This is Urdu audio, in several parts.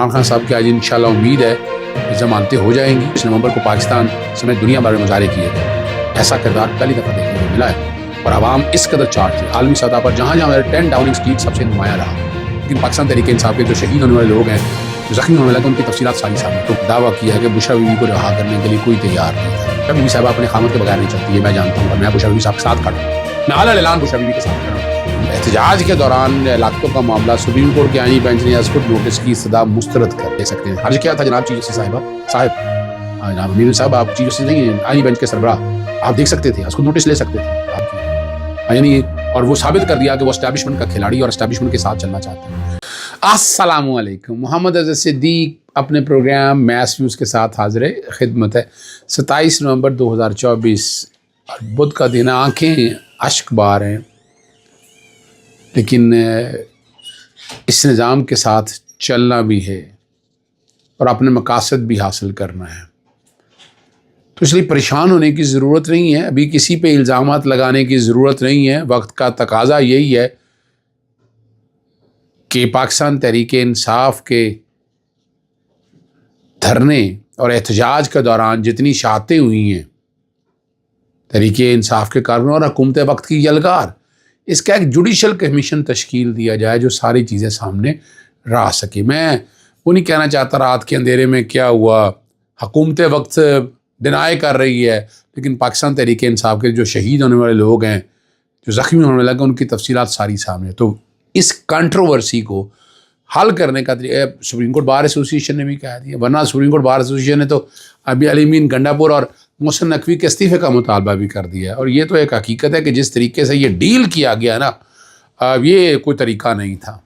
عمران خان صاحب کی آج انشاءاللہ امید ہے کہ ضمانتیں ہو جائیں گی۔ 20 نومبر کو پاکستان سمیت دنیا بھر میں مظاہرے کیے گئے، ایسا کردار پہلی دفعہ دیکھنے کو ملا ہے اور عوام اس قدر چارج تھی عالمی سطح پر، جہاں جہاں 10 ڈاؤننگ اسٹریٹ سب سے نمایاں رہا۔ لیکن پاکستان تحریک انصاف کے جو شہید ہونے والے لوگ ہیں، جو زخمی ہونے والے، ان کی تفصیلات ساری سامنے تو دعویٰ کیا ہے کہ بشرا بیوی کو رہا کرنے کے لیے کوئی تیار نہیں تھا۔ بشرا بیوی صاحبہ اپنے خامد کے بغیر نہیں چلتی ہے، میں جانتا ہوں، اور میں بشرا بیوی صاحب کے ساتھ کھڑا ہوں، میں اعلیٰ اعلان بشرا بیوی کے ساتھ کھڑا ہوں۔ احتجاج کے دوران لاگتوں کا معاملہ سپریم کورٹ کے آئینی بینچ نے از خود نوٹس کی استدعا مسترد کر دے سکتے ہیں۔ عرض کیا تھا جناب چیف جسٹس صاحب جناب امیر صاحب، آپ چیف جسٹس نہیں ہیں، آئینی بینچ کے سربراہ، آپ دیکھ سکتے تھے، از خود نوٹس لے سکتے تھے آپ کی، یعنی اور وہ ثابت کر دیا کہ وہ اسٹیبلشمنٹ کا کھلاڑی اور اسٹیبلشمنٹ کے ساتھ چلنا چاہتے ہیں۔ السلام علیکم، محمد عزت صدیق اپنے پروگرام میس ویوز کے ساتھ حاضر خدمت ہے۔ 27 نومبر 2024 اور بدھ کا دن، آنکھیں اشک بار ہیں، لیکن اس نظام کے ساتھ چلنا بھی ہے اور اپنے مقاصد بھی حاصل کرنا ہے، تو اس لیے پریشان ہونے کی ضرورت نہیں ہے، ابھی کسی پہ الزامات لگانے کی ضرورت نہیں ہے۔ وقت کا تقاضا یہی ہے کہ پاکستان تحریک انصاف کے دھرنے اور احتجاج کے دوران جتنی شہادتیں ہوئی ہیں تحریک انصاف کے کارکنوں اور حکومت وقت کی یلغار، اس کا ایک جوڈیشل کمیشن تشکیل دیا جائے جو ساری چیزیں سامنے لا سکے۔ میں وہ نہیں کہنا چاہتا رات کے اندھیرے میں کیا ہوا، حکومت وقت ڈینائی کر رہی ہے، لیکن پاکستان تحریک انصاف کے جو شہید ہونے والے لوگ ہیں، جو زخمی ہونے والے ہیں، ان کی تفصیلات ساری سامنے۔ تو اس کنٹروورسی کو حل کرنے کا طریقہ سپریم کورٹ بار ایسوسی ایشن نے بھی کہہ دیا، ورنہ سپریم کورٹ بار ایسوسی ایشن نے تو ابھی علی امین گنڈاپور اور محسن نقوی کے استعفے کا مطالبہ بھی کر دیا ہے۔ اور یہ تو ایک حقیقت ہے کہ جس طریقے سے یہ ڈیل کیا گیا نا، یہ کوئی طریقہ نہیں تھا۔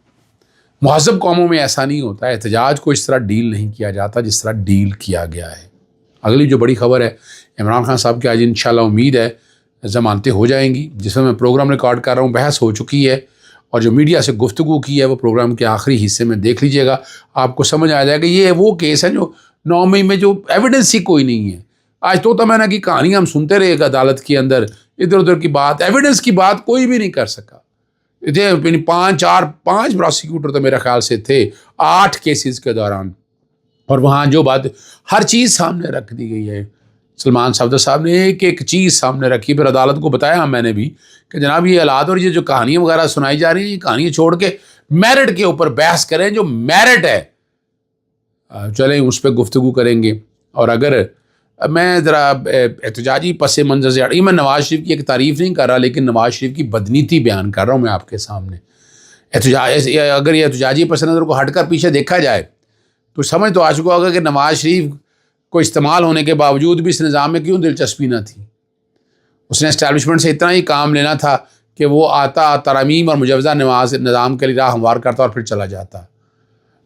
مہذب قوموں میں ایسا نہیں ہوتا، احتجاج کو اس طرح ڈیل نہیں کیا جاتا جس طرح ڈیل کیا گیا ہے۔ اگلی جو بڑی خبر ہے، عمران خان صاحب کی آج انشاءاللہ امید ہے ضمانتیں ہو جائیں گی، جس میں پروگرام ریکارڈ کر رہا ہوں، بحث ہو چکی ہے اور جو میڈیا سے گفتگو کی ہے وہ پروگرام کے آخری حصے میں دیکھ لیجئے گا، آپ کو سمجھ آ جائے گا۔ یہ وہ کیس ہے جو 9 مئی میں جو ایویڈنس ہی کوئی نہیں ہے۔ آج تو میں نے کی کہانی ہم سنتے رہے گا عدالت کے اندر، ادھر ادھر کی بات، ایویڈنس کی بات کوئی بھی نہیں کر سکا۔ 5 پروسیکیوٹر تو میرے خیال سے تھے 8 کیسز کے دوران، اور وہاں جو بات ہر چیز سامنے رکھ دی گئی ہے۔ سلمان صفدر صاحب نے ایک ایک چیز سامنے رکھی، پھر عدالت کو بتایا میں نے بھی کہ جناب یہ حالات اور یہ جو کہانیاں وغیرہ سنائی جا رہی ہیں، یہ کہانیاں چھوڑ کے میرٹ کے اوپر بحث کریں، جو میرٹ ہے چلیں اس پہ گفتگو کریں گے۔ اور اگر میں ذرا احتجاجی پس منظر سے میں نواز شریف کی ایک تعریف نہیں کر رہا، لیکن نواز شریف کی بدنیتی بیان کر رہا ہوں میں آپ کے سامنے۔ اگر یہ احتجاجی پس منظر کو ہٹ کر پیچھے دیکھا جائے تو سمجھ تو آ چکا ہوگا کہ نواز شریف کو استعمال ہونے کے باوجود بھی اس نظام میں کیوں دلچسپی نہ تھی۔ اس نے اسٹیبلشمنٹ سے اتنا ہی کام لینا تھا کہ وہ آتا، ترامیم اور مجوزہ نظام کے لیے راہ ہموار کرتا اور پھر چلا جاتا۔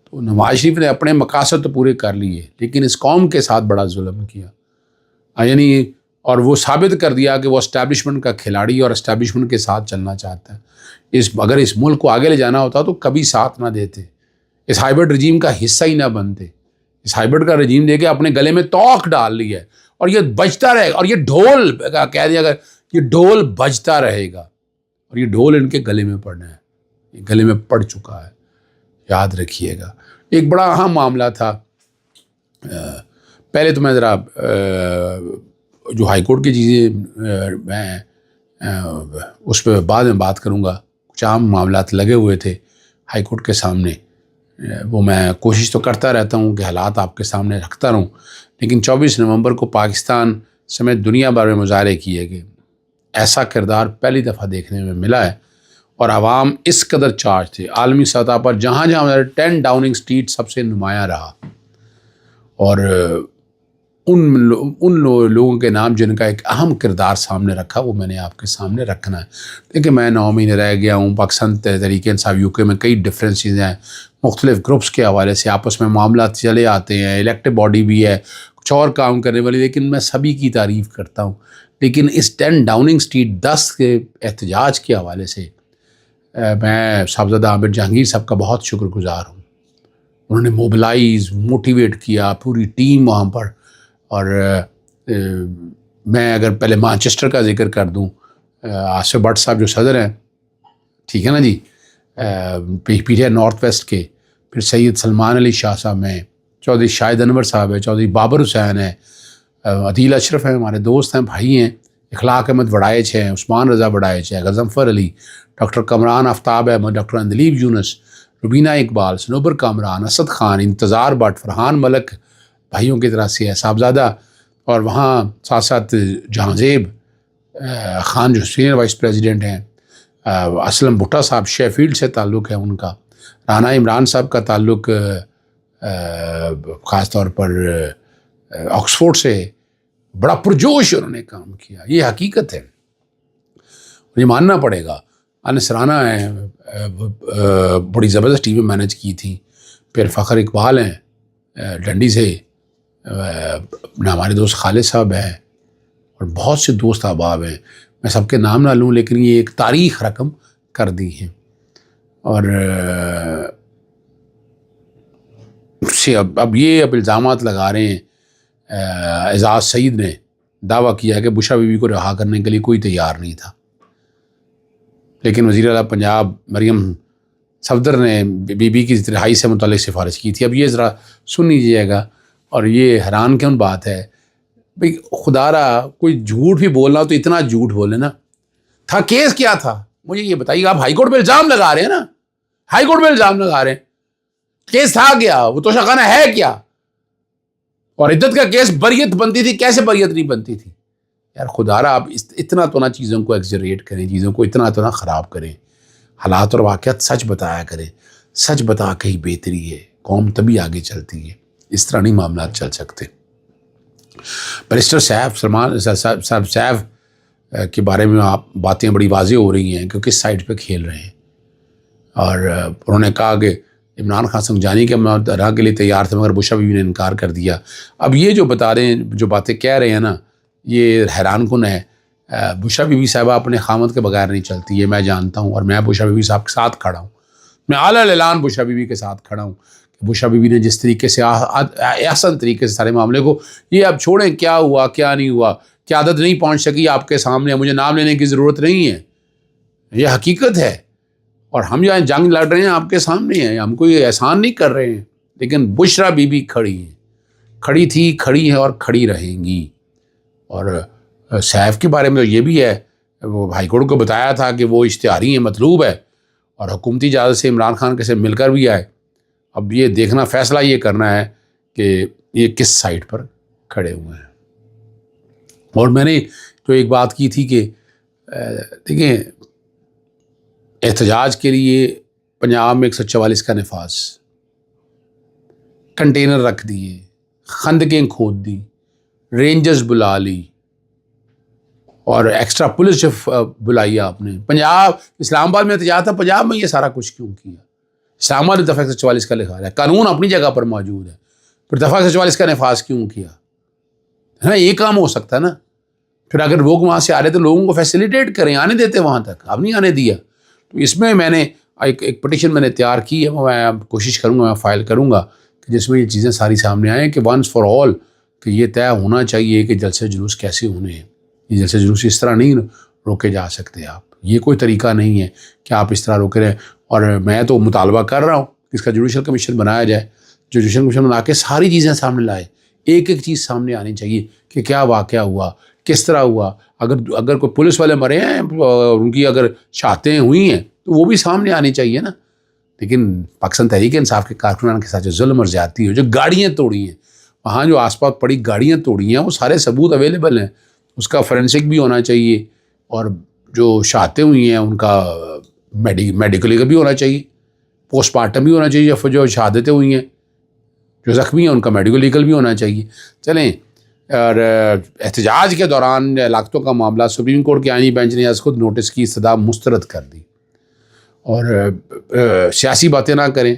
تو نواز شریف نے اپنے مقاصد تو پورے کر لیے، لیکن اس قوم کے ساتھ بڑا ظلم کیا، یعنی اور وہ ثابت کر دیا کہ وہ اسٹیبلشمنٹ کا کھلاڑی اور اسٹیبلشمنٹ کے ساتھ چلنا چاہتا ہے۔ اگر اس ملک کو آگے لے جانا ہوتا تو کبھی ساتھ نہ دیتے، اس ہائبرڈ رجیم کا حصہ ہی نہ بنتے۔ اس ہائبرڈ کا رجیم دے کے اپنے گلے میں توق ڈال لی ہے، اور یہ بجتا رہے گا، اور یہ ڈھول کہہ دیا اگر یہ ڈھول بجتا رہے گا، اور یہ ڈھول ان کے گلے میں پڑنا ہے، یہ گلے میں پڑ چکا ہے، یاد رکھیے گا۔ ایک بڑا اہم معاملہ تھا، پہلے تو میں ذرا جو ہائی کورٹ کی چیزیں میں اس پہ بعد میں بات کروں گا۔ کچھ عام معاملات لگے ہوئے تھے ہائی کورٹ کے سامنے، وہ میں کوشش تو کرتا رہتا ہوں کہ حالات آپ کے سامنے رکھتا رہوں، لیکن 24 نومبر کو پاکستان سمیت دنیا بھر میں مظاہرے کیے گئے، ایسا کردار پہلی دفعہ دیکھنے میں ملا ہے اور عوام اس قدر چارج تھے عالمی سطح پر، جہاں جہاں 10 ڈاؤننگ اسٹریٹ سب سے نمایاں رہا، اور ان لوگوں کے نام جن کا ایک اہم کردار سامنے رکھا وہ میں نے آپ کے سامنے رکھنا ہے۔ دیکھیں میں 9 مہینے رہ گیا ہوں، پاکستان تحریک انصاف UK میں کئی ڈفرینسز ہیں، مختلف گروپس کے حوالے سے آپس میں معاملات چلے آتے ہیں، الیکٹو باڈی بھی ہے، کچھ اور کام کرنے والی، لیکن میں سبھی کی تعریف کرتا ہوں۔ لیکن اس 10 ڈاؤننگ اسٹریٹ 10 کے احتجاج کے حوالے سے میں صاحبزادہ عامر جہانگیر صاحب کا بہت شکر گزار ہوں۔ انہوں نے موبلائز، موٹیویٹ کیا پوری ٹیم وہاں پر، اور میں اگر پہلے مانچسٹر کا ذکر کر دوں، آصف بٹ صاحب جو صدر ہیں، ٹھیک ہے نا جی، PTI نارتھ ویسٹ کے، پھر سید سلمان علی شاہ صاحب ہیں، چودھری شاہد انور صاحب ہے، چودھری بابر حسین ہے، عدیل اشرف ہیں، ہمارے دوست ہیں، بھائی ہیں، اخلاق احمد وڑائچ ہیں، عثمان رضا وڑائچ ہے، غضنفر علی، ڈاکٹر کمران آفتاب احمد، ڈاکٹر اندلیب یونس، ربینہ اقبال، صنوبر کامران، اسد خان، انتظار بٹ، فرحان ملک بھائیوں کی طرح سے ہے، صاحبزادہ، اور وہاں ساتھ ساتھ جہاں زیب خان جو سینئر وائس پریزیڈنٹ ہیں، اسلم بھٹا صاحب شیفیلڈ سے تعلق ہے ان کا، رانا عمران صاحب کا تعلق خاص طور پر آکسفورڈ سے، بڑا پرجوش انہوں نے کام کیا، یہ حقیقت ہے، مجھے ماننا پڑے گا۔ انس رانا ہے، بڑی زبردست ٹیمیں مینج کی تھی، پھر فخر اقبال ہیں ڈنڈی سے، ہمارے دوست خالد صاحب ہیں، اور بہت سے دوست احباب ہیں، میں سب کے نام نہ لوں لیکن یہ ایک تاریخ رقم کر دی ہے۔ اور اب الزامات لگا رہے ہیں، اعزاز سعید نے دعویٰ کیا کہ بشرا بی بی کو رہا کرنے کے لیے کوئی تیار نہیں تھا، لیکن وزیر اعلیٰ پنجاب مریم صفدر نے بی بی کی رہائی سے متعلق سفارش کی تھی۔ اب یہ ذرا سن لیجیے گا، اور یہ حیران کن بات ہے بھئی، خدا را کوئی جھوٹ بھی بولنا ہو تو اتنا جھوٹ بولے نا۔ تھا کیس کیا تھا مجھے یہ بتائیے، آپ ہائی کورٹ میں الزام لگا رہے ہیں نا، ہائی کورٹ میں الزام لگا رہے ہیں، کیس تھا کیا، وہ توشہ خانہ ہے کیا؟ اور عدت کا کیس بریت بنتی تھی، کیسے بریت نہیں بنتی تھی؟ یار خدا را آپ اتنا تو نہ چیزوں کو ایگزریٹ کریں، چیزوں کو اتنا تو نہ خراب کریں، حالات اور واقعات سچ بتایا کریں، سچ بتا کے ہی بہتری ہے، قوم تبھی آگے چلتی ہے، اس طرح نہیں معاملات چل سکتے۔ بیرسٹر سیف کے بارے میں آپ باتیں بڑی واضح ہو رہی ہیں کہ کس سائڈ پہ کھیل رہے ہیں، اور انہوں نے کہا کہ عمران خان سنجانی کے راہ کے لیے تیار تھے مگر بشرا بی بی نے انکار کر دیا۔ اب یہ جو بتا رہے ہیں، جو باتیں کہہ رہے ہیں نا، یہ حیران کن ہے۔ بشرا بی بی صاحبہ اپنے خامد کے بغیر نہیں چلتی، یہ میں جانتا ہوں، اور میں بشرا بی بی صاحب کے ساتھ کھڑا ہوں، میں اعلیٰ اعلان بشرا بی بی کے ساتھ کھڑا ہوں کہ بشرا بی بی نے جس طریقے سے احسن طریقے سے سارے معاملے کو، یہ اب چھوڑیں کیا ہوا کیا نہیں ہوا، کیا عادت نہیں پہنچ سکی آپ کے سامنے، مجھے نام لینے کی ضرورت نہیں ہے، یہ حقیقت ہے، اور ہم یہاں جنگ لڑ رہے ہیں آپ کے سامنے ہیں، ہم کوئی احسان نہیں کر رہے ہیں، لیکن بشرا بی بی کھڑی ہیں، کھڑی تھی، کھڑی ہیں اور کھڑی رہیں گی۔ اور سیف کے بارے میں تو یہ بھی ہے، وہ ہائی کورٹ کو بتایا تھا کہ وہ اشتہاری ہیں، مطلوب ہے، اور حکومتی اجازت سے عمران خان کے سے مل کر بھی آئے۔ اب یہ دیکھنا، فیصلہ یہ کرنا ہے کہ یہ کس سائٹ پر کھڑے ہوئے ہیں۔ اور میں نے جو ایک بات کی تھی کہ دیکھیں، احتجاج کے لیے پنجاب میں 144 کا نفاذ، کنٹینر رکھ دیے، خندقیں کھود دی، رینجرز بلا لی، اور ایکسٹرا پولیس بلائی آپ نے۔ پنجاب، اسلام آباد میں احتجاج تھا، پنجاب میں یہ سارا کچھ کیوں کیا؟ اسلام آباد دفعہ 144 کا لکھا ہے، قانون اپنی جگہ پر موجود ہے، پھر دفعہ 144 کا نفاذ کیوں کیا؟ ہے نا، یہ کام ہو سکتا ہے نا۔ پھر اگر لوگ وہاں سے آ رہے تو لوگوں کو فیسیلیٹیٹ کریں، آنے دیتے وہاں تک، اب نہیں آنے دیا۔ تو اس میں میں نے ایک پٹیشن میں نے تیار کی ہے، میں کوشش کروں گا، میں فائل کروں گا کہ جس میں یہ چیزیں ساری سامنے آئیں کہ ونس فار آل کہ یہ طے ہونا چاہیے کہ جلسے جلوس کیسے ہونے ہیں۔ یہ جلسے جلوس اس طرح نہیں روکے جا سکتے آپ، یہ کوئی طریقہ نہیں ہے کہ آپ اس طرح روکے رہیں۔ اور میں تو مطالبہ کر رہا ہوں کہ اس کا جوڈیشل کمیشن بنایا جائے، جو جوڈیشل کمیشن بنا کے ساری چیزیں سامنے لائے، ایک ایک چیز سامنے آنی چاہیے کہ کیا واقعہ ہوا، کس طرح ہوا، اگر کوئی پولیس والے مرے ہیں، ان کی اگر شہادتیں ہوئی ہیں تو وہ بھی سامنے آنی چاہیے نا۔ لیکن پاکستان تحریک انصاف کے کارکنان کے ساتھ جو ظلم اور زیادتی ہو، جو گاڑیاں توڑی ہیں، وہاں جو آس پاس پڑی گاڑیاں توڑی ہیں، وہ سارے ثبوت اویلیبل ہیں، اس کا فورینسک بھی ہونا چاہیے، اور جو شہادتیں ہوئی ہیں ان کا میڈیکلی کا بھی ہونا چاہیے، پوسٹ مارٹم بھی ہونا چاہیے، جو شہادتیں ہوئی ہیں، جو زخمی ہیں ان کا میڈیکل لیگل بھی ہونا چاہیے۔ چلیں، اور احتجاج کے دوران ہلاکتوں کا معاملہ سپریم کورٹ کے آئینی بینچ نے از خود نوٹس کی استدعا مسترد کر دی۔ اور سیاسی باتیں نہ کریں،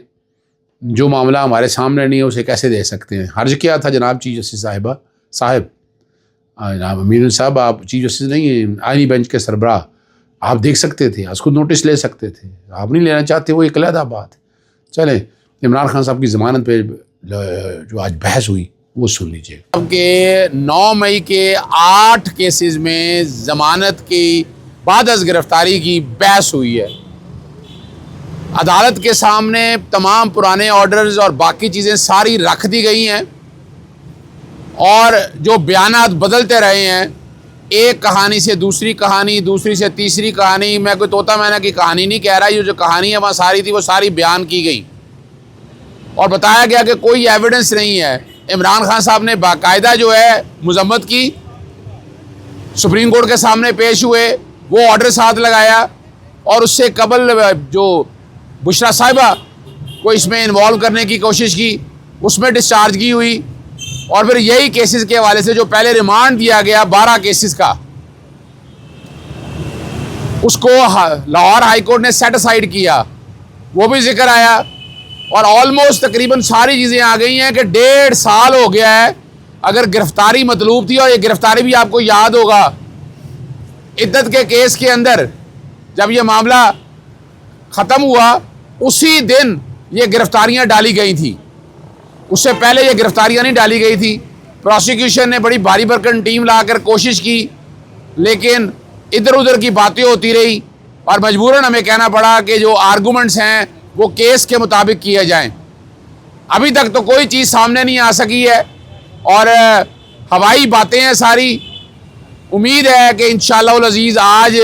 جو معاملہ ہمارے سامنے نہیں ہے اسے کیسے دے سکتے ہیں؟ حرج کیا تھا جناب چیف جسٹس صاحب، جناب امین صاحب، آپ چیف جسٹس نہیں ہیں، آئینی بینچ کے سربراہ، آپ دیکھ سکتے تھے، از خود نوٹس لے سکتے تھے، آپ نہیں لینا چاہتے، وہ ایک علیحدہ بات ہے۔ چلیں، عمران خان صاحب کی ضمانت پہ جو آج بحث ہوئی وہ سن لیجیے۔ اب کے 9 مئی کے 8 کیسز میں ضمانت کی بعد از گرفتاری کی بحث ہوئی ہے۔ عدالت کے سامنے تمام پرانے آرڈرز اور باقی چیزیں ساری رکھ دی گئی ہیں، اور جو بیانات بدلتے رہے ہیں، ایک کہانی سے دوسری کہانی، دوسری سے تیسری کہانی، میں کوئی طوطا مینا کی کہانی نہیں کہہ رہا، یہ جو کہانی ہے وہاں ساری تھی وہ ساری بیان کی گئی، اور بتایا گیا کہ کوئی ایویڈنس نہیں ہے۔ عمران خان صاحب نے باقاعدہ جو ہے مذمت کی، سپریم کورٹ کے سامنے پیش ہوئے، وہ آرڈر ساتھ لگایا، اور اس سے قبل جو بشرا صاحبہ کو اس میں انوالو کرنے کی کوشش کی، اس میں ڈسچارج کی ہوئی، اور پھر یہی کیسز کے حوالے سے جو پہلے ریمانڈ دیا گیا 12 کیسز کا، اس کو لاہور ہائی کورٹ نے سیٹ اسائیڈ کیا، وہ بھی ذکر آیا، اور آلموسٹ تقریباً ساری چیزیں آ گئی ہیں کہ 1.5 سال ہو گیا ہے۔ اگر گرفتاری مطلوب تھی، اور یہ گرفتاری بھی آپ کو یاد ہوگا عدت کے کیس کے اندر جب یہ معاملہ ختم ہوا اسی دن یہ گرفتاریاں ڈالی گئی تھیں، اس سے پہلے یہ گرفتاریاں نہیں ڈالی گئی تھی۔ پروسیکیوشن نے بڑی بھاری بھرکن ٹیم لا کر کوشش کی، لیکن ادھر ادھر کی باتیں ہوتی رہی، اور مجبوراً ہمیں کہنا پڑا کہ جو آرگومنٹس ہیں وہ کیس کے مطابق کیے جائیں۔ ابھی تک تو کوئی چیز سامنے نہیں آ سکی ہے، اور ہوائی باتیں ہیں ساری۔ امید ہے کہ انشاءاللہ العزیز آج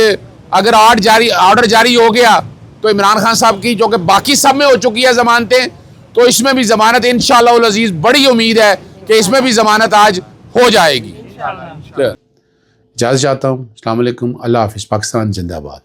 اگر آرڈر جاری ہو گیا تو عمران خان صاحب کی، جو کہ باقی سب میں ہو چکی ہے ضمانتیں، تو اس میں بھی ضمانت انشاءاللہ العزیز بڑی امید ہے کہ اس میں بھی ضمانت آج ہو جائے گی۔ اجازت چاہتا ہوں۔ السلام علیکم، اللہ حافظ، پاکستان زندہ باد۔